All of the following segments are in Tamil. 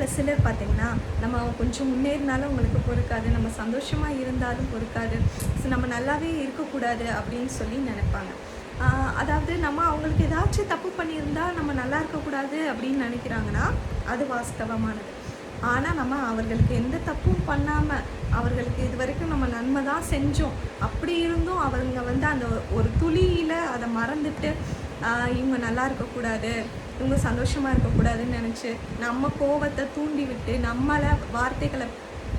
குடும்பத்தில் சிலர் பார்த்திங்கன்னா நம்ம கொஞ்சம் முன்னேறினாலும் அவங்களுக்கு பொறுக்காது, நம்ம சந்தோஷமாக இருந்தாலும் பொறுக்காது, நம்ம நல்லாவே இருக்கக்கூடாது அப்படின்னு சொல்லி நினைப்பாங்க. அதாவது நம்ம அவங்களுக்கு ஏதாச்சும் தப்பு பண்ணியிருந்தா நம்ம நல்லா இருக்கக்கூடாது அப்படின்னு நினைக்கிறாங்கன்னா அது வாஸ்தவமானது. ஆனால் நம்ம அவர்களுக்கு எந்த தப்பும் பண்ணாமல் அவர்களுக்கு இது வரைக்கும் நம்ம நன்மை தான் செஞ்சோம், அப்படி இருந்தும் அவங்க வந்து அந்த ஒரு துளியில் அதை மறந்துட்டு இவங்க நல்லா இருக்கக்கூடாது, இவங்க சந்தோஷமாக இருக்கக்கூடாதுன்னு நினச்சி நம்ம கோவத்தை தூண்டி விட்டு நம்மளை வார்த்தைகளை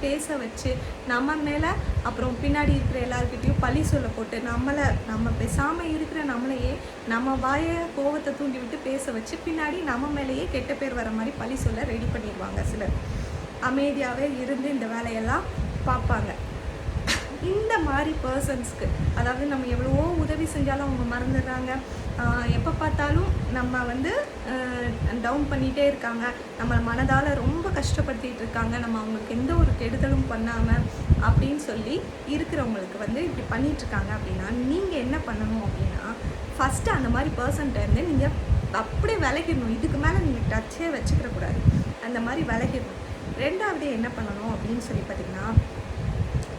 பேச வச்சு நம்ம மேலே அப்புறம் பின்னாடி இருக்கிற எல்லாருக்கிட்டையும் பழி சொல்ல போட்டு நம்ம பேசாமல் இருக்கிற நம்மளையே நம்ம வாயை கோவத்தை தூண்டி விட்டு பேச வச்சு பின்னாடி நம்ம மேலேயே கெட்ட பேர் வர மாதிரி பழி சொல்ல ரெடி பண்ணிடுவாங்க. சிலர் அமைதியாகவே இருந்து இந்த வேலையெல்லாம் பார்ப்பாங்க. இந்த மாதிரி பர்சன்ஸ்க்கு அதாவது நம்ம எவ்வளவோ உதவி செஞ்சாலும் அவங்க மறந்துடுறாங்க, எப்போ பார்த்தாலும் நம்ம வந்து டவுன் பண்ணிகிட்டே இருக்காங்க, நம்ம மனதால் ரொம்ப கஷ்டப்படுத்திகிட்டு இருக்காங்க, நம்ம அவங்களுக்கு எந்த ஒரு கெடுதலும் பண்ணாமல் அப்படின்னு சொல்லி இருக்கிறவங்களுக்கு வந்து இப்படி பண்ணிகிட்ருக்காங்க. அப்படின்னா நீங்கள் என்ன பண்ணணும் அப்படின்னா, ஃபஸ்ட்டு அந்த மாதிரி பர்சன்ட்ட இருந்து நீங்கள் அப்படியே விலகிடணும். இதுக்கு மேலே நீங்கள் டச்சே வச்சுக்கிறக்கூடாது, அந்த மாதிரி விலகிடணும். ரெண்டாவது என்ன பண்ணணும் அப்படின்னு சொல்லி பார்த்திங்கன்னா,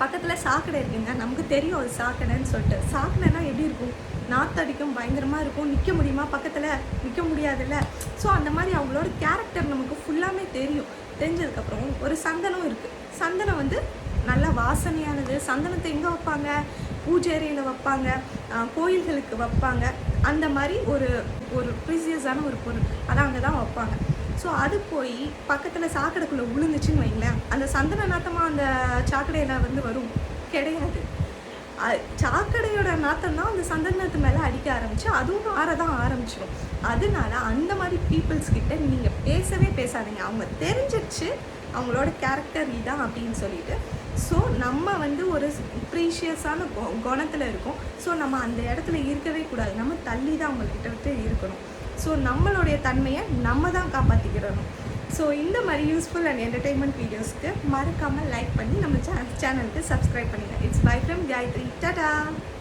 பக்கத்தில் சாக்கடை இருக்குங்க, நமக்கு தெரியும் அது சாக்கடைன்னு சொல்லிட்டு. சாக்கடைனா எப்படி இருக்கும், நாத்தடிக்கும், பயங்கரமாக இருக்கும், நிற்க முடியுமா, பக்கத்தில் நிற்க முடியாதுல்ல. ஸோ அந்த மாதிரி அவங்களோட கேரக்டர் நமக்கு ஃபுல்லாமே தெரியும். தெரிஞ்சதுக்கப்புறம் ஒரு சந்தனம் இருக்குது, சந்தனம் வந்து நல்லா வாசனையானது. சந்தனத்தை எங்கே வைப்பாங்க, பூஜை அறையில் வைப்பாங்க, கோயில்களுக்கு வைப்பாங்க. அந்த மாதிரி ஒரு ஒரு ப்ரீசியஸான ஒரு பொருள் அதான் அங்கே தான் வைப்பாங்க. ஸோ அது போய் பக்கத்தில் சாக்கடைக்குள்ளே விழுந்துச்சுன்னு வைங்களேன், அந்த சந்தன நாத்தமாக அந்த சாக்கடையில் வந்து வரும் கிடையாது. சாக்கடையோட நாத்தம் தான் அந்த சந்தனத்து மேலே அடிக்க ஆரம்பிச்சு அதுவும் ஆறதான் ஆரம்பிச்சிடும். அதனால அந்த மாதிரி பீப்புள்ஸ் கிட்ட நீங்கள் பேசவே பேசாதீங்க. அவங்க தெரிஞ்சிடுச்சு அவங்களோட கேரக்டர் இதான் அப்படின்னு சொல்லிட்டு. ஸோ நம்ம வந்து ஒரு ப்ரீஷியஸான குணத்தில் இருக்கோம். ஸோ நம்ம அந்த இடத்துல இருக்கவே கூடாது, நம்ம தள்ளி தான் அவங்கக்கிட்ட விட்டு இருக்கணும். ஸோ நம்மளுடைய தன்மையை நம்ம தான் காப்பாற்றிக்கிறணும். ஸோ இந்த மாதிரி யூஸ்ஃபுல் அண்ட் என்டர்டெயின்மெண்ட் வீடியோஸ்க்கு மறக்காமல் லைக் பண்ணி நம்ம சேனலுக்கு சப்ஸ்கிரைப் பண்ணுங்கள். It's bye from Gayathri. Tata.